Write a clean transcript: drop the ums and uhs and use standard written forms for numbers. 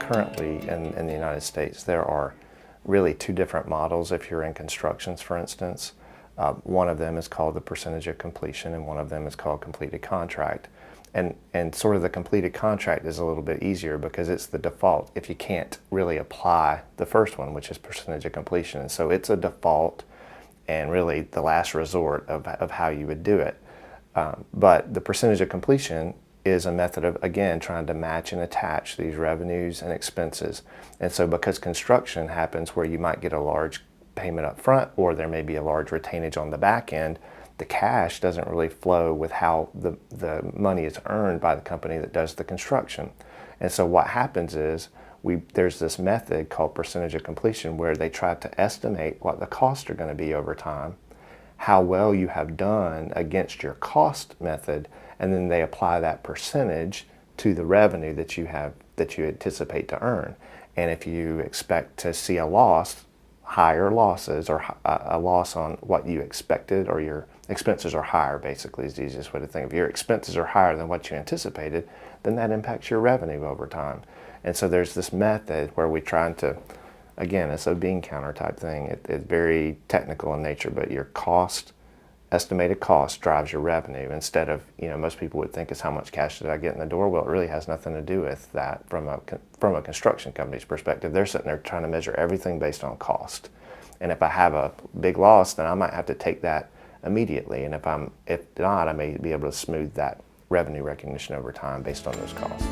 currently in the United States, there are really two different models if you're in constructions, for instance. One of them is called the percentage of completion, and one of them is called completed contract. And sort of the completed contract is a little bit easier because it's the default if you can't really apply the first one, which is percentage of completion. And so it's a default and really the last resort of how you would do it. But the percentage of completion is a method of, again, trying to match and attach these revenues and expenses. And so because construction happens where you might get a large payment up front or there may be a large retainage on the back end, the cash doesn't really flow with how the money is earned by the company that does the construction. And so what happens is there's this method called percentage of completion where they try to estimate what the costs are going to be over time, how well you have done against your cost method, and then they apply that percentage to the revenue that you anticipate to earn. And if you expect to see a loss, higher losses, or a loss on what you expected, or your expenses are higher, basically is the easiest way to think. If your expenses are higher than what you anticipated, then that impacts your revenue over time. And so there's this method where we're trying to, again, it's a bean counter type thing. It's very technical in nature, but your estimated cost drives your revenue instead of, most people would think is how much cash did I get in the door? Well, it really has nothing to do with that from a construction company's perspective. They're sitting there trying to measure everything based on cost. And if I have a big loss, then I might have to take that immediately. And if not, I may be able to smooth that revenue recognition over time based on those costs.